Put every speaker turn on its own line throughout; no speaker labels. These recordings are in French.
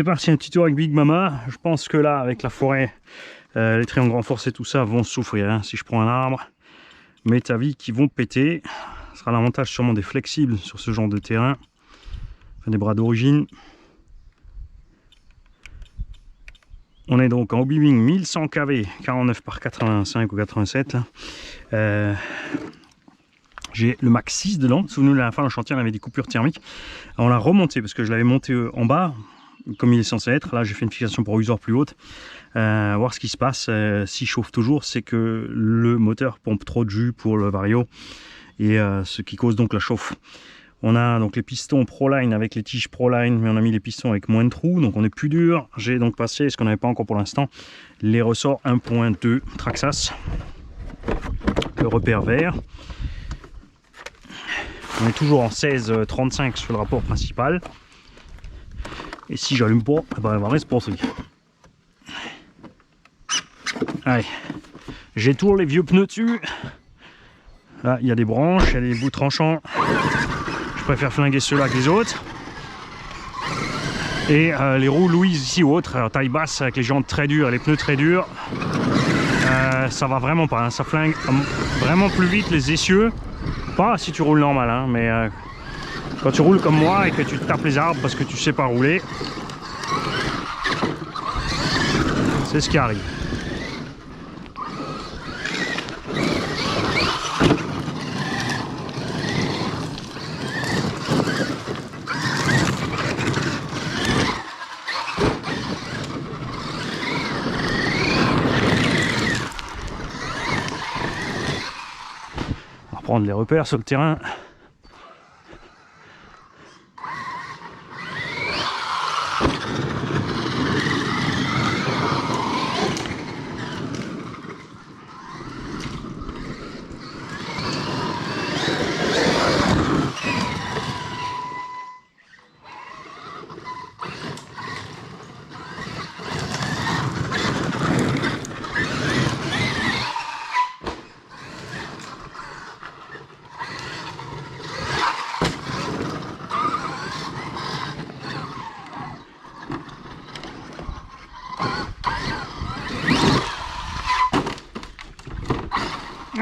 c'est parti, un petit tour avec Big Mama. Je pense que là, avec la forêt, les triangles renforcés, tout ça vont souffrir. Hein. Si je prends un arbre, métaviques qui vont péter. Ce sera l'avantage sûrement des flexibles sur ce genre de terrain. Enfin, des bras d'origine. On est donc en Hobby-Wing 1100 kV, 49 par 85 ou 87. J'ai le Max 6 dedans. Souvenez-vous, la fin, le chantier, on avait des coupures thermiques. Alors, on l'a remonté parce que je l'avais monté en bas, comme il est censé être. Là, j'ai fait une fixation pour usure plus haute. Voir ce qui se passe. S'il chauffe toujours, c'est que le moteur pompe trop de jus pour le vario. Et ce qui cause donc la chauffe. On a donc les pistons Proline avec les tiges Proline, mais on a mis les pistons avec moins de trous, donc on est plus dur. J'ai donc passé, ce qu'on n'avait pas encore pour l'instant, les ressorts 1.2 Traxxas, le repère vert. On est toujours en 16-35 sur le rapport principal. Et si j'allume pas, ben, elle va rester pour allez, j'ai toujours les vieux pneus dessus. Là, il y a des branches, il y a des bouts tranchants. Je préfère flinguer ceux-là que les autres. Et les roues Louise ici ou autres, taille basse avec les jantes très dures et les pneus très durs, ça va vraiment pas. Hein. Ça flingue vraiment plus vite les essieux. Pas si tu roules normal, hein, mais quand tu roules comme moi et que tu tapes les arbres parce que tu sais pas rouler, c'est ce qui arrive. Prendre les repères sur le terrain.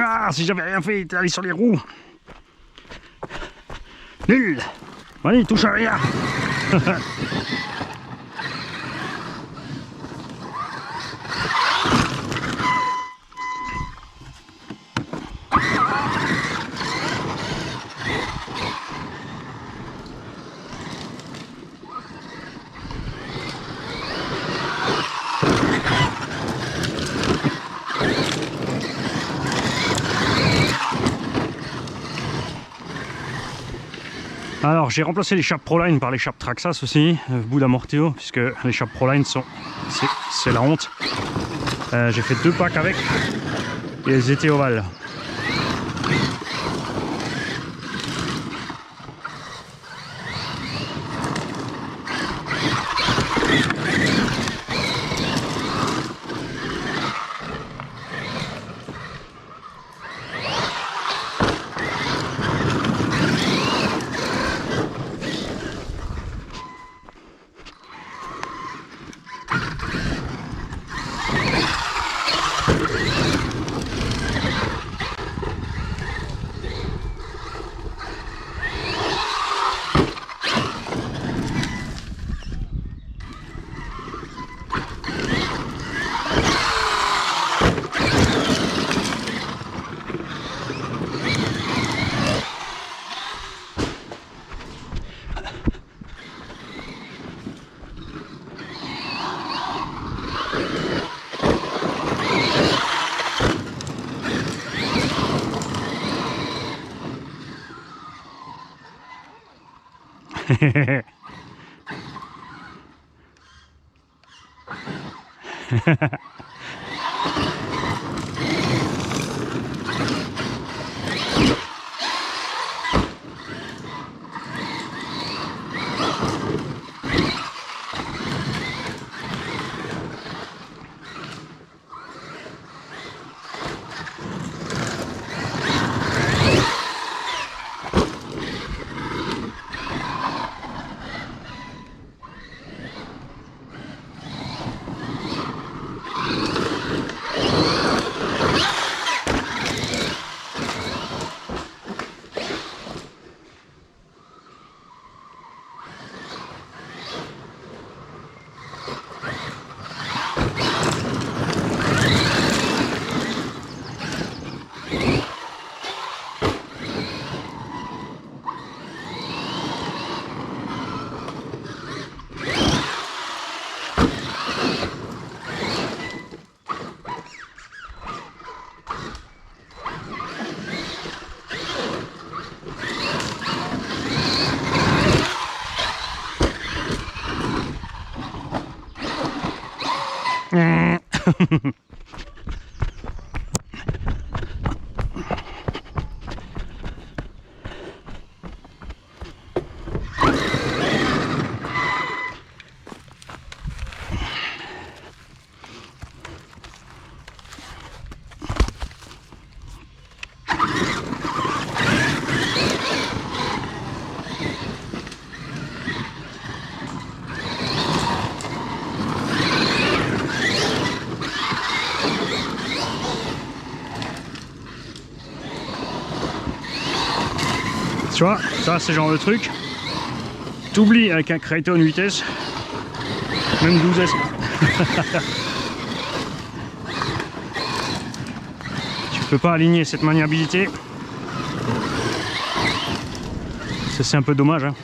Ah, si j'avais rien fait, t'es allé sur les roues. Nul. Allez, touche à rien. Alors j'ai remplacé les chapes Proline par les chapes Traxxas aussi, bout d'amortio, puisque les chapes Proline c'est la honte. J'ai fait 2 packs avec et elles étaient ovales. Tu vois, ça c'est le genre de truc. T'oublies avec un Kraton vitesse, même 12S. Tu peux pas aligner cette maniabilité. Ça c'est un peu dommage. Hein.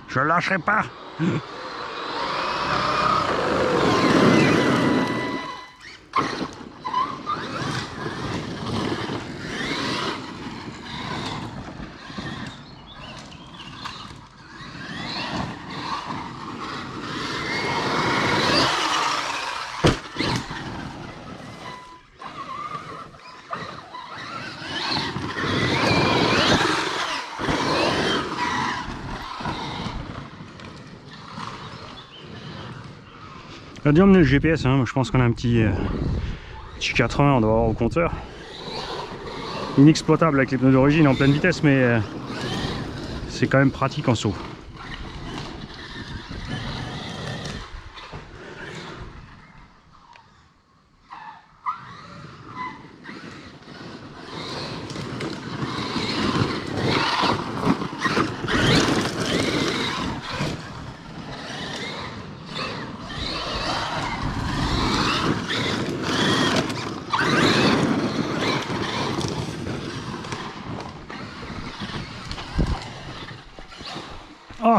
Je lâcherai pas. On a dû emmener le GPS, hein. Je pense qu'on a un petit 80, on doit avoir au compteur. Inexploitable avec les pneus d'origine en pleine vitesse, mais c'est quand même pratique en saut. Oh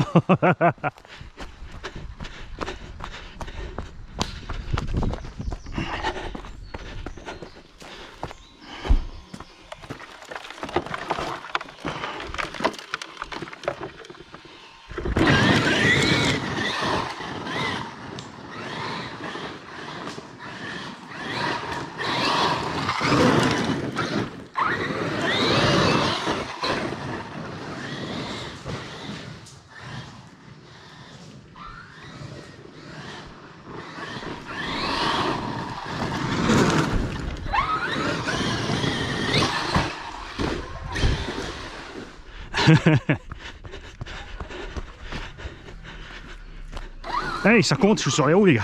Hey, ça compte, je suis sur les roues les gars.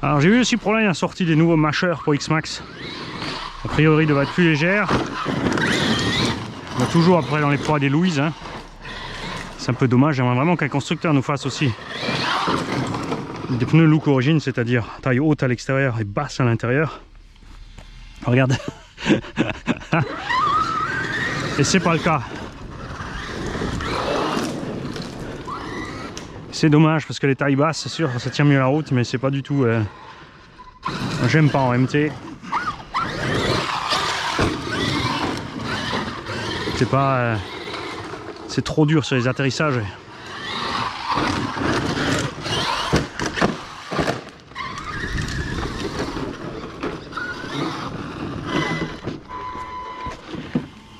Alors j'ai vu aussi pour là, il a sorti des nouveaux mâcheurs pour X-Max. A priori, il devrait être plus légère. On va toujours après dans les poids des Louise. Hein. C'est un peu dommage, j'aimerais vraiment qu'un constructeur nous fasse aussi des pneus look origine, c'est-à-dire taille haute à l'extérieur et basse à l'intérieur. Regarde. Et c'est pas le cas. C'est dommage parce que les tailles basses, c'est sûr, ça tient mieux la route, mais c'est pas du tout... J'aime pas en MT. C'est pas... c'est trop dur sur les atterrissages.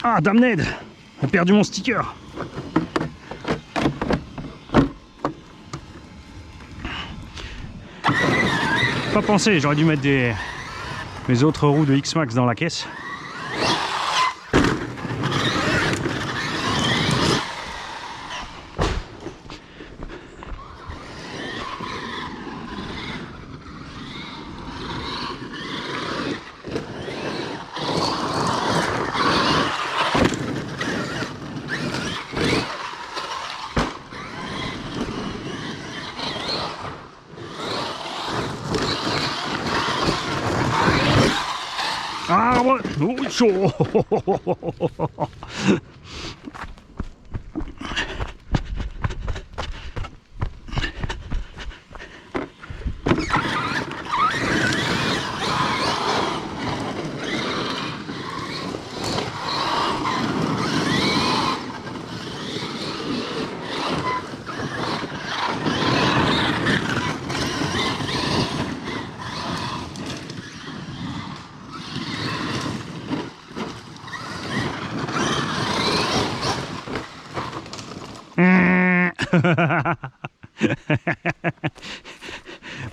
Ah, damned! J'ai perdu mon sticker. Pas pensé, j'aurais dû mettre mes autres roues de X-Max dans la caisse. Ah ouais, oh, chaud.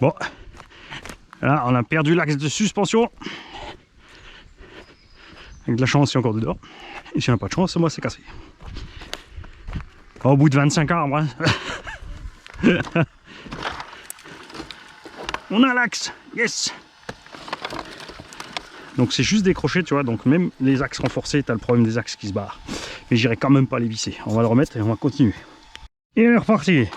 Bon, là on a perdu l'axe de suspension. Avec de la chance, il y a encore dedans. Et si on n'a pas de chance, moi c'est cassé. Au bout de 25 arbres, hein. On a l'axe, yes. Donc c'est juste décroché, tu vois, donc même les axes renforcés, tu as le problème des axes qui se barrent. Mais j'irai quand même pas les visser. On va le remettre et on va continuer. Et on est reparti.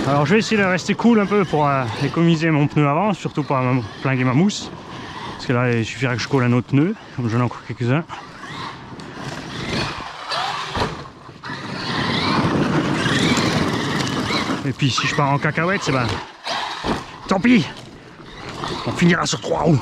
Alors je vais essayer de rester cool un peu pour économiser mon pneu avant, surtout pas plinguer ma mousse. Parce que là il suffirait que je colle un autre pneu, comme j'en ai encore quelques-uns. Et puis si je pars en cacahuète, c'est ben tant pis. On finira sur 3 roues.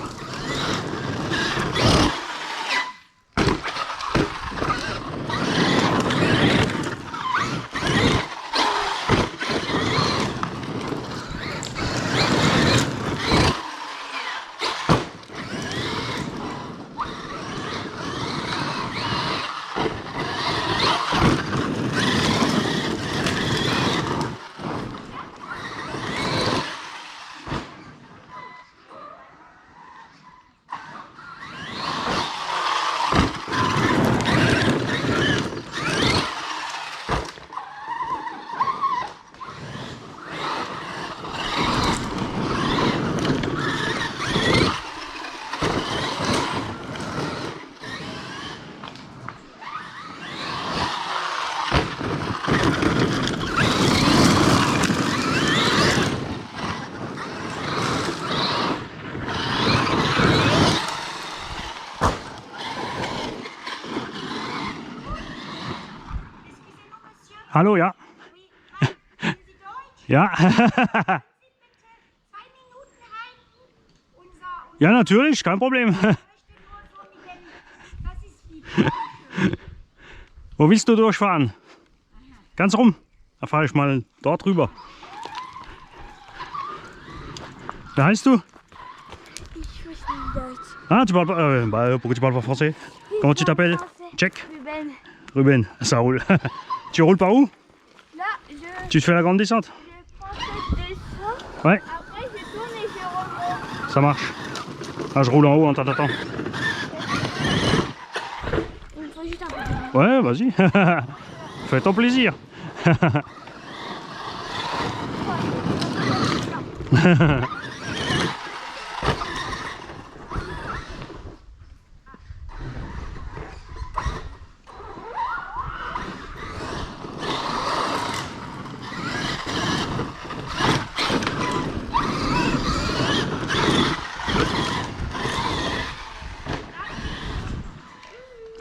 Hallo, ja. Ja. Ja, natürlich, kein Problem. Wo willst du durchfahren? Ganz rum. Da fahre ich mal dort rüber. Wie heißt du?
Ich verstehe Deutsch.
Ah, tu parles pas, pourquoi tu parles pas français? Comment tu t'appelles? Check.
Ruben.
Ruben, ça roule. Tu roules par où?
Là, je
Tu te fais la grande descente?
prends cette descente.
Ouais,
Après, je tourne et je remonte.
ça marche. Ah, je roule en haut en t'attendant.
Il me faut juste un peu.
Ouais, vas-y. Fais ton plaisir.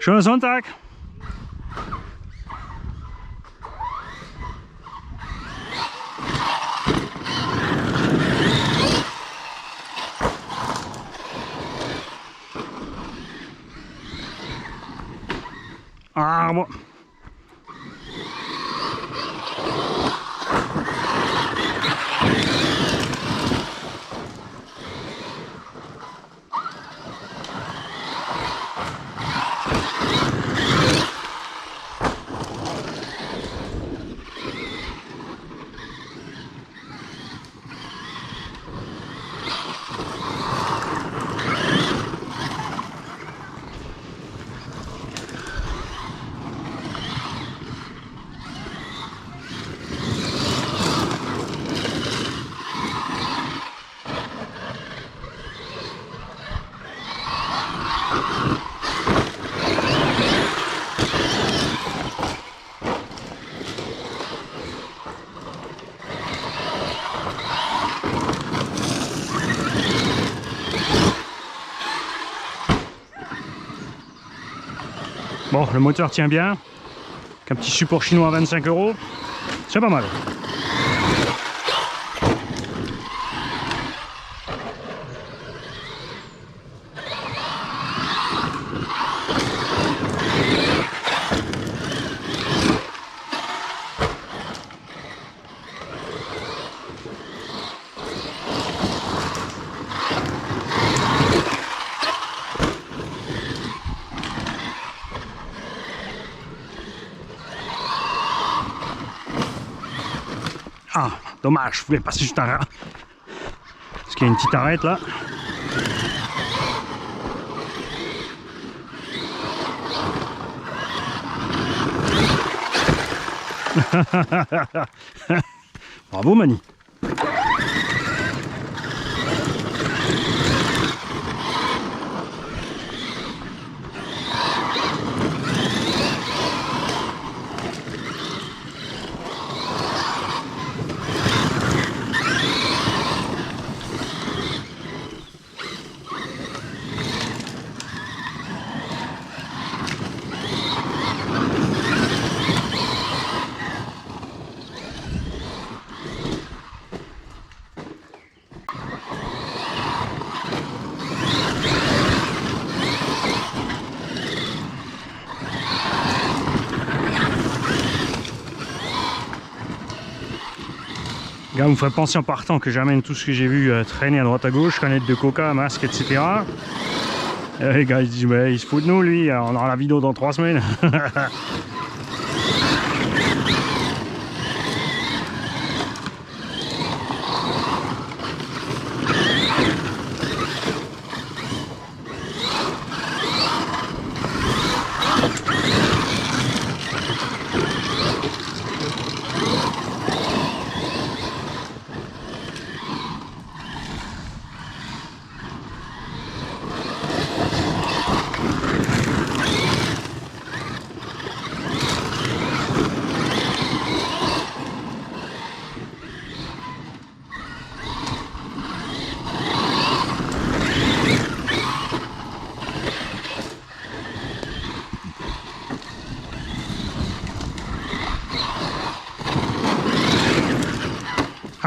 Schönen Sonntag. Ah, bon. Bon, le moteur tient bien. Avec un petit support chinois à 25 €. C'est pas mal. Ah, dommage, je voulais passer juste un rat. Parce qu'il y a une petite arête là. Bravo Mani. Gars, vous me ferez penser en partant que j'amène tout ce que j'ai vu traîner à droite à gauche, canettes de coca, masque, etc. Et les gars ils disent ouais, il se fout de nous lui, on aura la vidéo dans 3 semaines.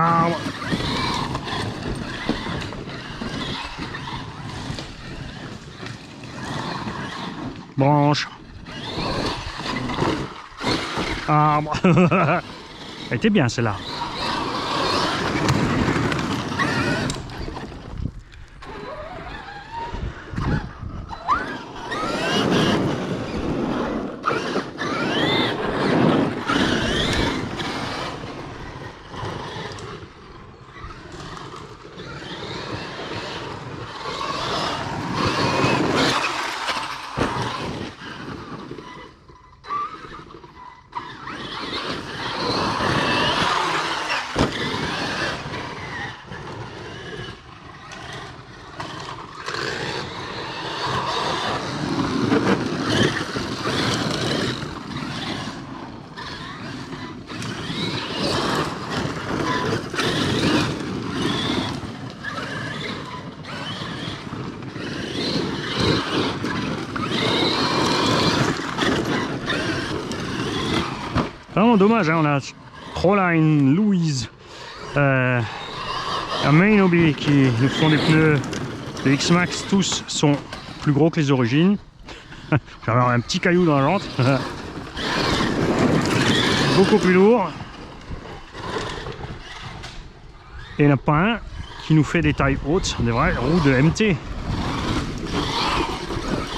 Ah, branche. Arbre. Elle était bien celle-là. Vraiment dommage, hein, on a Proline, Louise, un Mainobi qui nous font des pneus de X-Max, tous sont plus gros que les origines. J'avais un petit caillou dans la jante. Beaucoup plus lourd. Et il n'y en a pas un qui nous fait des tailles hautes, des vraies roues de MT.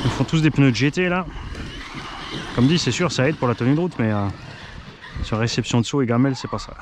Ils font tous des pneus de GT là. Comme dit, c'est sûr, ça aide pour la tenue de route, mais sur réception de saut et gamelle, c'est pas ça.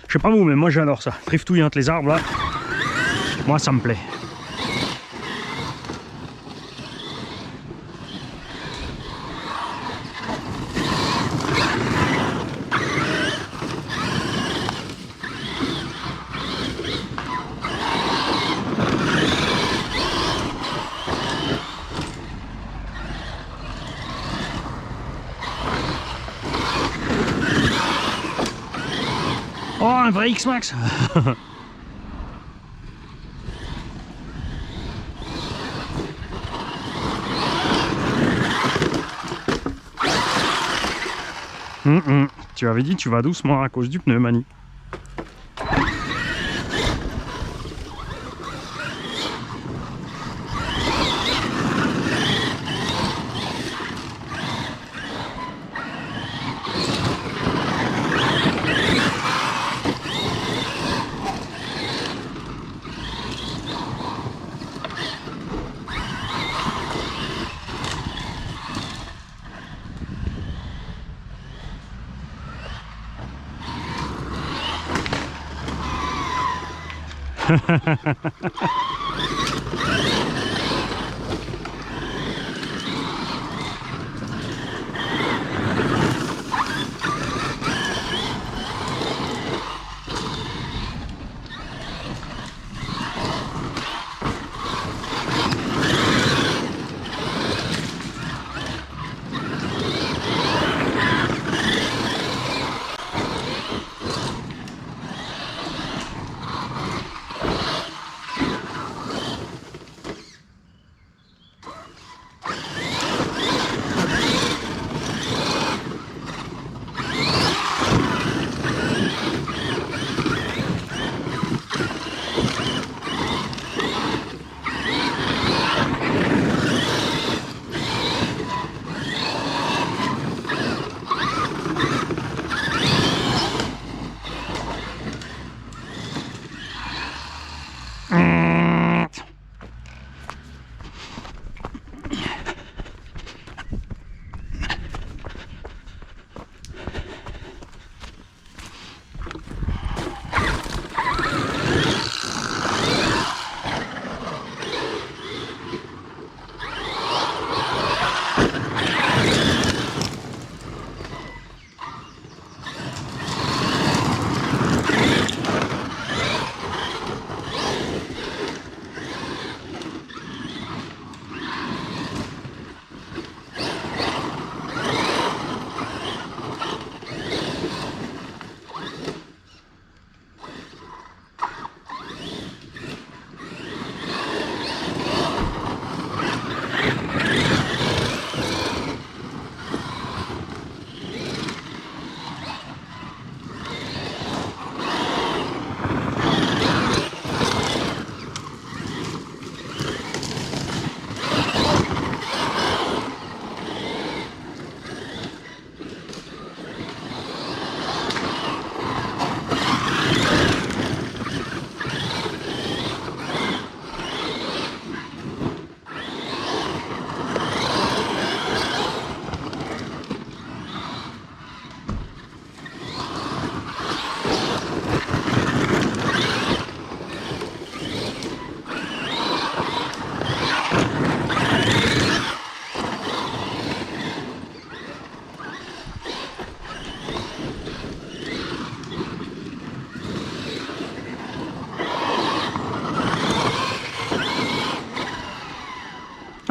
Je sais pas vous, mais moi j'adore ça. Triftouiller entre les arbres là, moi ça me plaît. Oh, un vrai X-Max. Tu avais dit tu vas doucement à cause du pneu, Mani.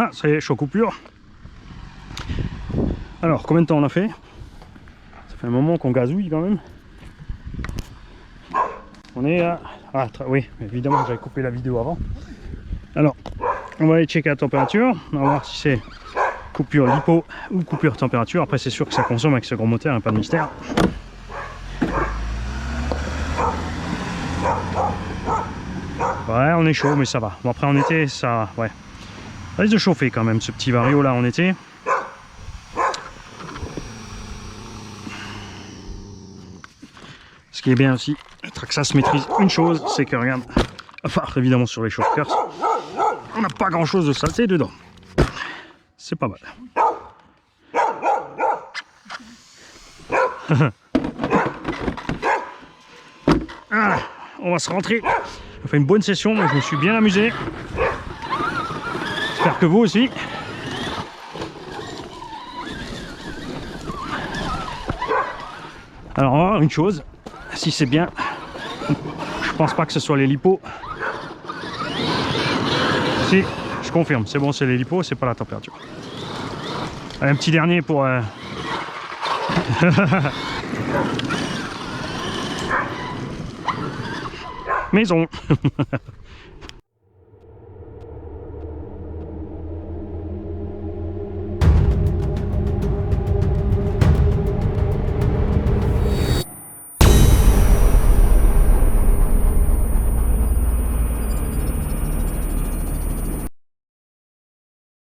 Ah, ça y est, je suis en coupure. Alors, combien de temps on a fait? Ça fait un moment qu'on gazouille quand même. On est à... Ah, oui, évidemment, j'avais coupé la vidéo avant. Alors, on va aller checker la température. On va voir si c'est coupure lipo ou coupure température. Après, c'est sûr que ça consomme avec ce gros moteur, hein, pas de mystère. Ouais, on est chaud, mais ça va. Bon, après, en été, ça... Ouais. Ça risque de chauffer quand même, ce petit Vario là en été. Ce qui est bien aussi, le Traxxas maîtrise une chose, c'est que regarde, enfin évidemment sur les shockers, on n'a pas grand chose de saleté dedans. C'est pas mal. on va se rentrer. On a fait une bonne session, moi je me suis bien amusé. J'espère que vous aussi. Alors on va voir une chose, si c'est bien, je pense pas que ce soit les lipos. Si, je confirme, c'est bon, c'est les lipos, c'est pas la température. Allez, un petit dernier pour... Maison.